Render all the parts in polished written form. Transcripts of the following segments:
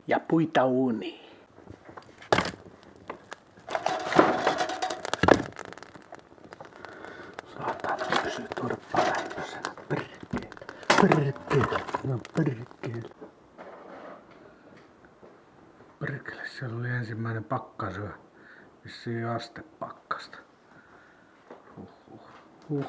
ja puita uuniin. Saatana pysyy turppa lämpöisenä. Perkele. Perkele, siellä oli ensimmäinen pakkasyö. Vissiin astepakkasta. Huhhuh.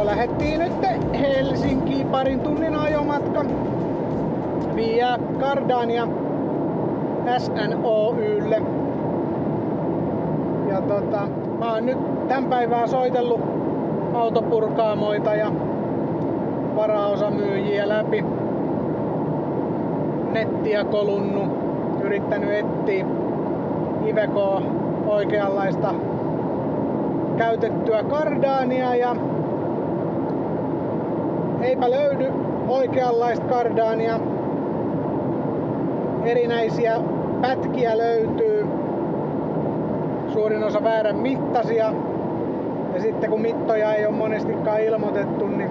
Lähettiin nyt Helsinkiin parin tunnin ajomatka via Gardania SNOYlle. Ja mä oon nyt tän päivää soitellut autopurkaamoita ja varaosamyyjiä läpi. Nettiä kolunnut, yrittänyt etsiä Ivecoa oikeanlaista käytettyä Gardania ja eipä löydy oikeanlaista Gardania. Erinäisiä pätkiä löytyy. Suurin osa väärän mittaisia. Ja sitten kun mittoja ei ole monestikaan ilmoitettu, niin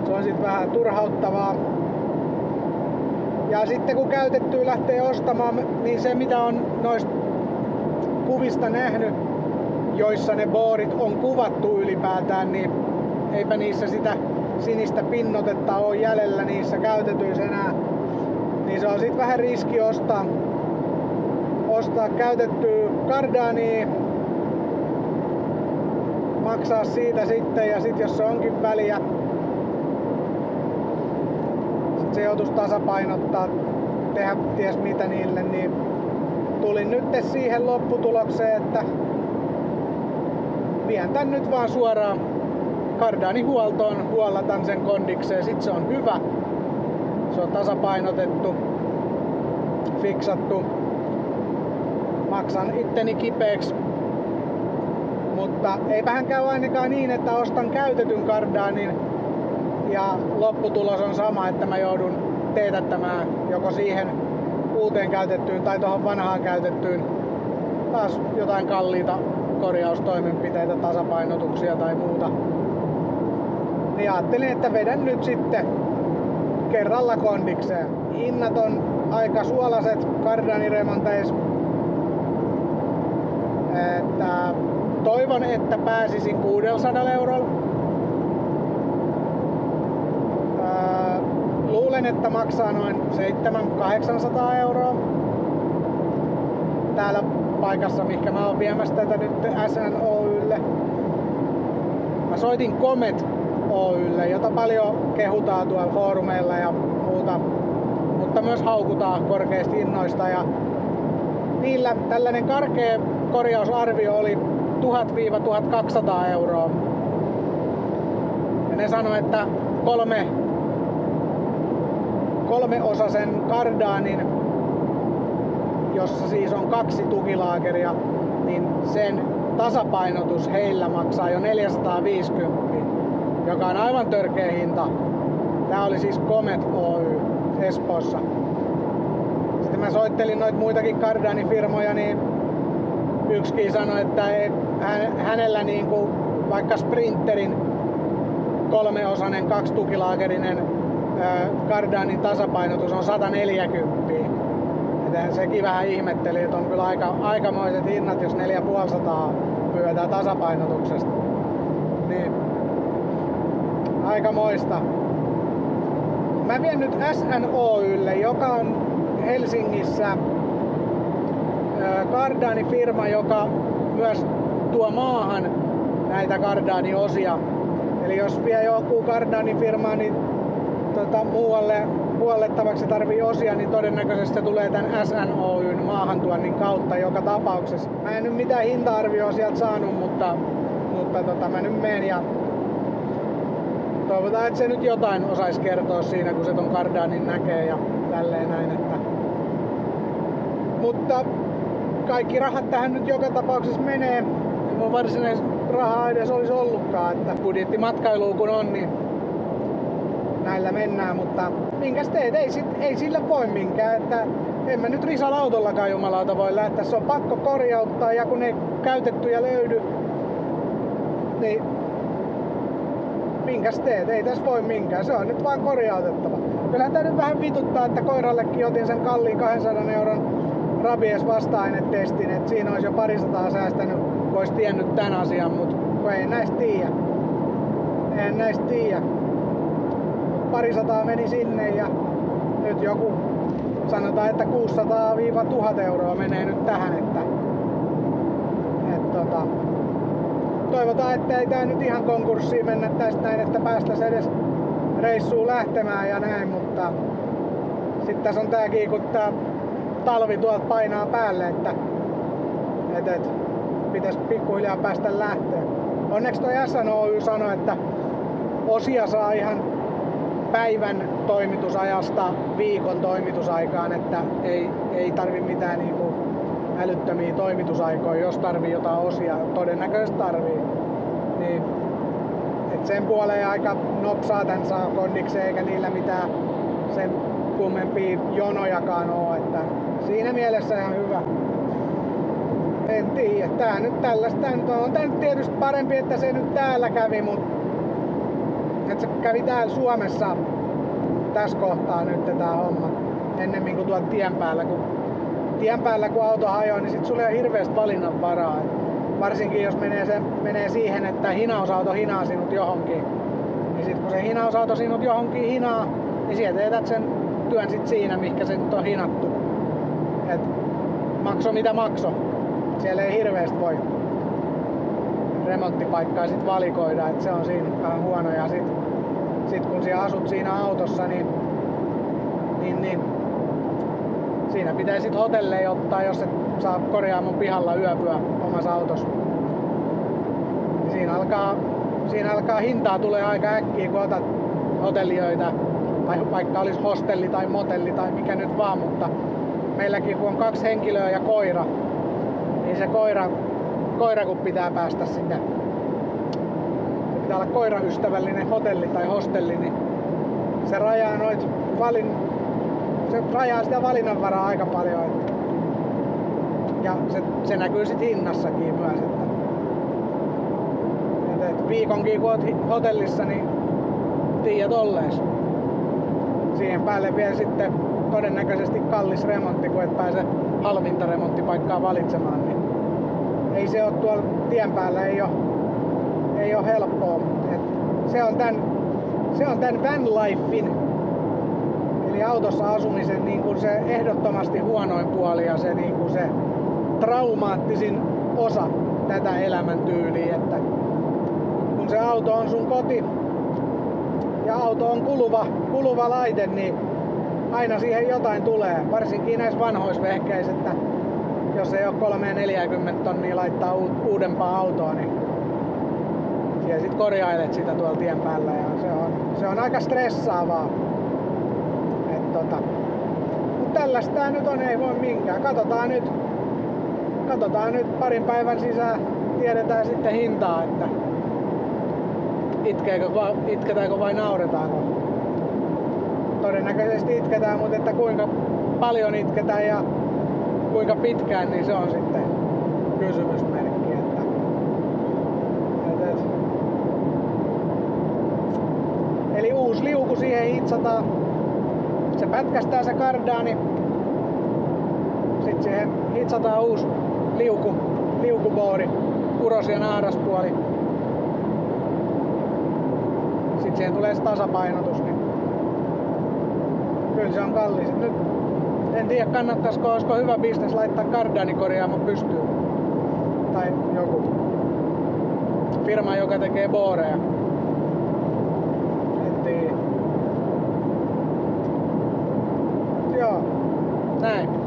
se on sitten vähän turhauttavaa. Ja sitten kun käytettyä lähtee ostamaan, niin se mitä on noista kuvista nähnyt, joissa ne boorit on kuvattu ylipäätään, niin eipä niissä sitä sinistä pinnotetta ole jäljellä niissä käytetyissä enää. Niin se on sit vähän riski ostaa käytettyä Gardania, maksaa siitä sitten ja sit jos se onkin väliä, sit se joutuisi tasapainottaa, tehdä ties mitä niille, niin tulin nyt siihen lopputulokseen, että vien tän nyt vaan suoraan Gardanin huoltoon, huollatan sen kondikseen, sit se on hyvä. Se on tasapainotettu, fiksattu. Maksan itteni kipeäksi. Mutta eipähän käy ainakaan niin, että ostan käytetyn Gardanin ja lopputulos on sama, että mä joudun teetättämään joko siihen uuteen käytettyyn tai tuohon vanhaan käytettyyn taas jotain kalliita korjaustoimenpiteitä, tasapainotuksia tai muuta. Niin ajattelin, että vedän nyt sitten kerralla kondikseen. Hinnat on aika suolaset Gardani-remonteissa. Että toivon, että pääsisin 600 eurolla. Luulen, että maksaa noin 700-800 euroa. Täällä paikassa, mihinkä mä oon viemässä tätä nyt SNOYlle. Mä soitin Comet Oylle, jota paljon kehutaan tuolla foorumeilla ja muuta, mutta myös haukutaan korkeista hinnoista. Ja niillä tällainen karkea korjausarvio oli 1000-1200 euroa. Ja ne sanoi, että kolmeosaisen Gardanin, jossa siis on 2 tukilaakeria, niin sen tasapainotus heillä maksaa jo 450, joka on aivan törkeä hinta. Tää oli siis Comet Oy Espoossa. Sitten mä soittelin noita muitakin Gardani-firmoja, niin yksikin sanoi, että hänellä niinku vaikka Sprinterin 3-osainen 2-tukilaakerinen Gardanin tasapainotus on 140. Et sekin vähän ihmetteli, että on kyllä aikamoiset hinnat, jos 450 pyydetään tasapainotuksesta. Niin aikamoista. Mä vien nyt SNOYlle, joka on Helsingissä Cardani-firma, joka myös tuo maahan näitä Cardani-osia. Eli jos vie joku Cardani-firma niin muualle huollettavaksi tarvii osia, niin todennäköisesti se tulee tämän SNOYn maahantuonnin kautta joka tapauksessa. Mä en nyt mitään hinta-arvioa sieltä saanut, mutta mä nyt menen ja toivotaan, että se nyt jotain osaisi kertoa siinä, kun se ton Cardanin näkee ja tälleen näin. Mutta kaikki rahat tähän nyt joka tapauksessa menee. Mun varsinainen rahaa edes olisi ollutkaan, että budjettimatkailuun kun on, niin näillä mennään, mutta minkäs teet, ei sillä voi minkään, että en mä nyt Risalla autollakaan jumalauta voi lähteä, se on pakko korjauttaa ja kun ei käytettyjä löydy, niin minkäs teet, ei tässä voi minkään, se on nyt vaan korjautettava. Kyllähän tää nyt vähän vituttaa, että koirallekin otin sen kalliin 200 € rabies vasta-ainetestin, että siinä olisi jo 200 säästänyt, kun olisi tiennyt tän asian, mutta kun ei näistä tiedä. En näistä tiedä. 200 meni sinne ja nyt joku sanotaan, että 600-1000 € menee nyt tähän, että toivotaan, että ei tää nyt ihan konkurssiin mennä tästä näin, että päästäisiin edes reissuun lähtemään ja näin, mutta sitten tässä on tääkin, kun tää talvi tuolta painaa päälle, että pitäisi pikkuhiljaa päästä lähteä. Onneksi toi SNOY sanoi, että osia saa ihan päivän toimitusajasta viikon toimitusaikaan, että ei tarvi mitään niinku älyttömiä toimitusaikoja, jos tarvii jotain osia, todennäköisesti tarvii. Niin, et sen puoleen aika nopsaa tän saa kondikseen, eikä niillä mitään sen kummempia jonojakaan oo, että siinä mielessä ihan hyvä. En tiedä, tää nyt tällaista on tää nyt tietysti parempi, että se nyt täällä kävi, mutta että se kävi täällä Suomessa tässä kohtaa nyt tää homma ennemmin kuin tuolla tien päällä kun auto hajoaa, niin sit sulla ei ole hirveästi valinnanvaraa. Varsinkin jos menee siihen, että hinausauto hinaa sinut johonkin, niin sit kun se hinausauto sinut johonkin hinaa, niin sieltä teetät sen työn sit siinä, mihinkä se nyt on hinattu. Et makso mitä makso. Siellä ei hirveästi voi remonttipaikkaa sit valikoida, että se on siinä vähän huono. Ja sit kun siellä asut siinä autossa, niin siinä pitää sit hotelleja ottaa, jos et saa korjaamon pihalla yöpyä omassa autossa. Siinä alkaa hintaa tulee aika äkkiä, kun otat hotelliöitä, tai vaikka olisi hostelli tai motelli tai mikä nyt vaan, mutta meilläkin kun on 2 henkilöä ja koira, niin se koira kun pitää päästä sinne, se pitää olla koiraystävällinen hotelli tai hostelli, niin se rajaa sitä valinnanvaraa aika paljon. Ja se näkyy sit hinnassakin myös. Että viikonkin kun oot hotellissa, niin tiedät ollees. Siihen päälle vielä sitten todennäköisesti kallis remontti, kun et pääse halvinta remonttipaikkaa valitsemaan. Niin ei se ole tuolla tien päällä, ei ole helppoa. Se on tän vanlifein, eli autossa asumisen niin kuin se ehdottomasti huonoin puoli ja se, niin kuin se traumaattisin osa tätä elämäntyyliä, että kun se auto on sun koti ja auto on kuluva laite, niin aina siihen jotain tulee, varsinkin näissä vanhoissa vehkeissä, että jos ei ole 340 tonnia laittaa uudempaa autoa, niin siellä sit korjailet sitä tuolla tien päällä ja se on aika stressaavaa. Mutta tällaista tää nyt on, ei voi minkään. Katsotaan nyt parin päivän sisään, tiedetään sitten hintaa, että itketäänkö vai nauretaanko. Todennäköisesti itketään, mutta että kuinka paljon itketään ja kuinka pitkään, niin se on sitten kysymysmerkki. Eli uusi liuku siihen hitsataan. Se pätkästää se Cardani. Sitten siihen hitsataan uusi liukuboori, kuros ja naaraspuoli. Sitten siihen tulee se tasapainotus. Niin Kyllä se on kallis. Nyt en tiedä kannattaisiko, olisiko hyvä bisnes laittaa kardaanikorjaamo pystyyn. Tai joku firma, joka tekee booreja. En tiedä. Joo, näin.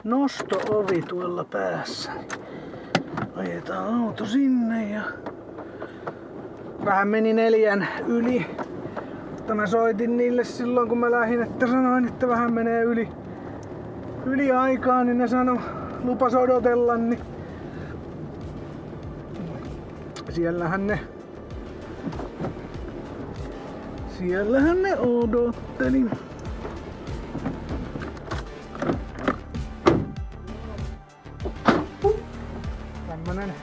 Nosto-ovi tuolla päässä. Ajetaan auto sinne ja vähän meni 4 yli. Mutta mä soitin niille silloin kun mä lähdin, että sanoin, että vähän menee yli aikaa, niin ne sanoi, lupas odotella, niin siellähän ne odotteli. Tämmönen.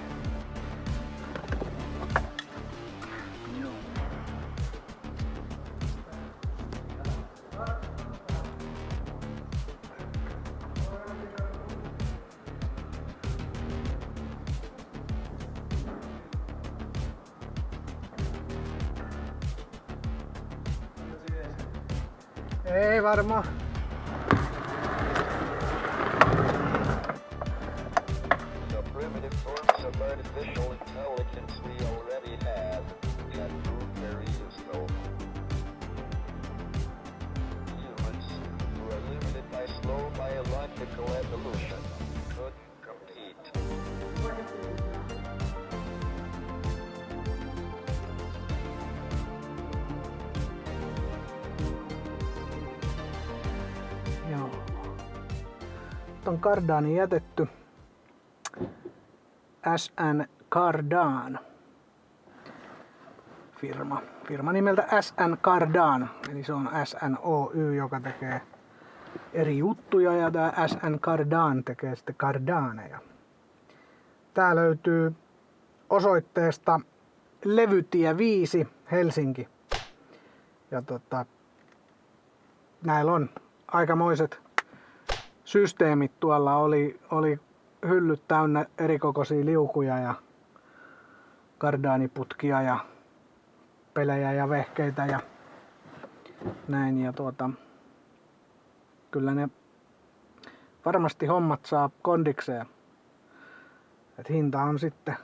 Ei varmaan. Artificial intelligence we already have can prove very useful. Humans, who are limited by slow biological evolution, could compete. Joo. On Cardani jätetty. SN Cardan firma nimeltä SN Cardan, eli se on SNOY, joka tekee eri juttuja, ja tää SN Cardan tekee sitten Cardaneja. Tää löytyy osoitteesta Levytie 5 Helsinki, ja näillä on aikamoiset systeemit. Tuolla oli hyllyt täynnä erikokoisia liukuja ja kardaaniputkia ja pelejä ja vehkeitä ja näin. Ja kyllä ne varmasti hommat saa kondikseen. Et hinta on sitten,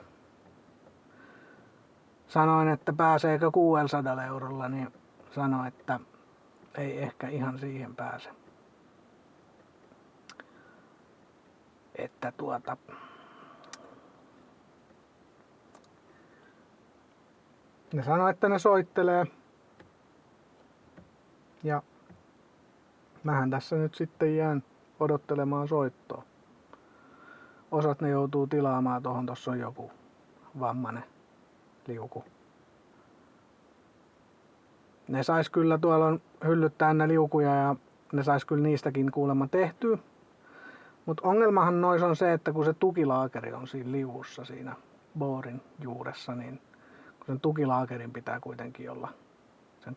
sanoin, että pääseekö 600 €, niin sanoi, että ei ehkä ihan siihen pääse. Että ne sanoo, että ne soittelee. Ja mähän tässä nyt sitten jään odottelemaan soittoa. Osat ne joutuu tilaamaan tohon, tossa on joku vammainen liuku. Ne sais kyllä, tuolla on hyllyt täynnä liukuja ja ne sais kyllä niistäkin kuulemma tehtyä. Mutta ongelmahan nois on se, että kun se tukilaakeri on siinä liuussa siinä boorin juuressa, niin kun sen tukilaakerin pitää kuitenkin olla, sen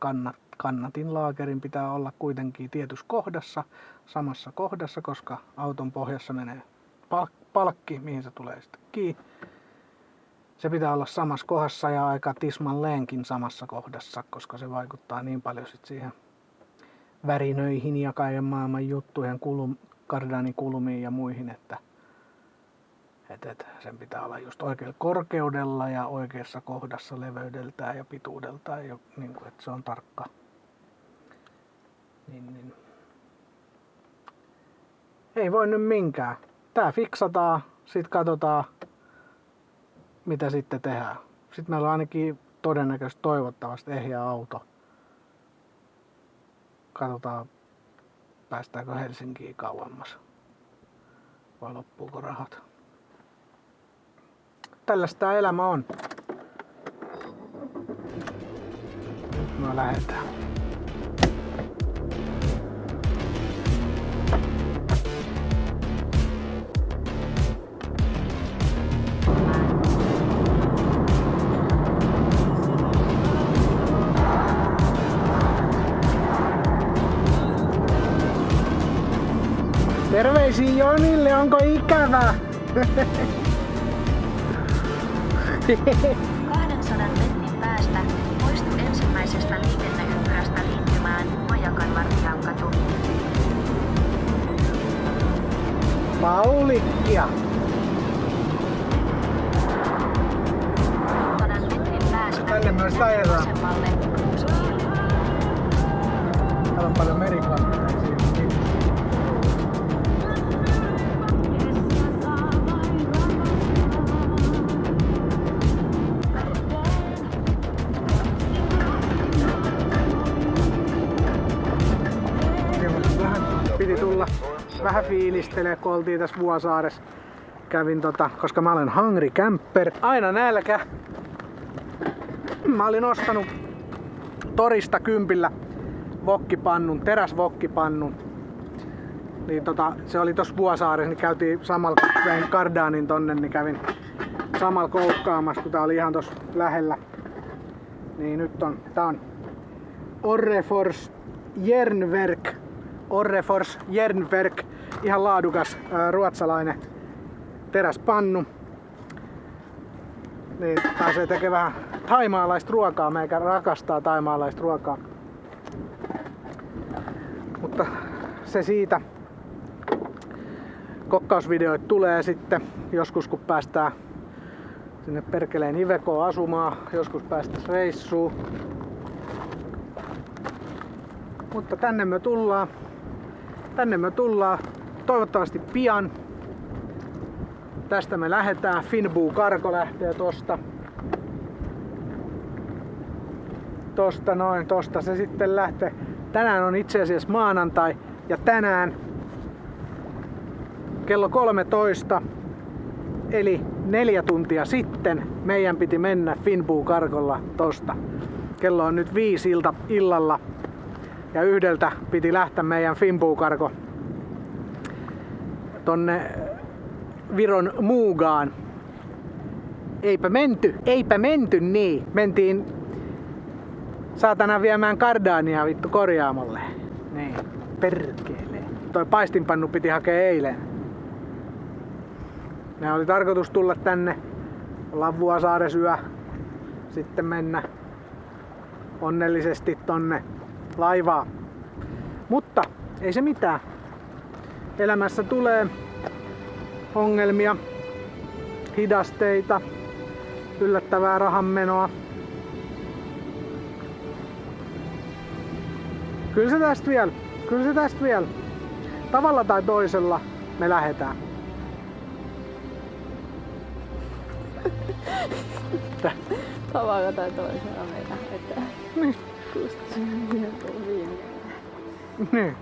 kannatin laakerin pitää olla kuitenkin tietyssä kohdassa, samassa kohdassa, koska auton pohjassa menee palkki, mihin se tulee sitten kiinni. Se pitää olla samassa kohdassa ja aika tismalleenkin samassa kohdassa, koska se vaikuttaa niin paljon sit siihen värinöihin ja kaiken maailman juttujen kardaanikulmiin ja muihin, että sen pitää olla just oikealla korkeudella ja oikeassa kohdassa leveydeltään ja pituudeltaan, niin kuin, että se on tarkka. Niin. Ei voi nyt minkään. Tää fiksataan, sit katsotaan mitä sitten tehdään. Sitten meillä on ainakin todennäköisesti toivottavasti ehjä auto. Katsotaan, päästäänkö Helsinkiin kauemmas vai loppuuko rahat. Tällaista tää elämä on. No lähdetään. Terveisiä Jonille, onko ikävä? 200 metrin päästä poistu ensimmäisestä liikenneympyrästä liittymään Majakanvartiankatu. Paulikkia. 100 metrin päästä Tänne myös ajetaan. vasemmalle Kuusukieli. Täällä on paljon meriklasseja. Piti tulla vähän fiilistelee, kun oltiin tässä Vuosaaressa. Kävin koska mä olen hungry camper. Aina nälkä. Mä olin ostanut torista kympillä wokkipannun, teräswokkipannun. Niin se oli tossa Vuosaaressa, niin käytiin samalla, kun vein Kardaanin tonne, niin kävin samalla koukkaamassa, kun tää oli ihan tossa lähellä. Niin nyt tää on Orrefors Jernverk, ihan laadukas ruotsalainen teräspannu. Niin pääsee tekemään vähän thaimaalaista ruokaa, meikä rakastaa thaimaalaista ruokaa. Mutta se siitä. Kokkausvideoit tulee sitten joskus, kun päästään sinne perkeleen Ivekoon asumaan, joskus päästään reissuun. Mutta tänne me tullaan toivottavasti pian. Tästä me lähdetään. Finboo Cargo lähtee tosta se sitten lähtee. Tänään on itse asiassa maanantai ja tänään kello 13 eli 4 tuntia sitten meidän piti mennä Finboo Cargolla tosta. Kello on nyt 5 illalla ja 1 piti lähteä meidän Finboo Cargo tonne Viron Muugaan. Eipä menty niin. Mentiin saatana viemään Kardaania vittu korjaamolle. Niin, perkele. Toi paistinpannu piti hakea eilen. Ne oli tarkoitus tulla tänne, olla Vuosaaressa yö, sitten mennä onnellisesti tonne laivaan. Mutta ei se mitään. Elämässä tulee ongelmia, hidasteita, yllättävää rahanmenoa. Kyllä se tästä vielä. Tavalla tai toisella me lähdetään. Tavalla tai toisella me lähdetään. Niin. Just se on viimeinen. Niin.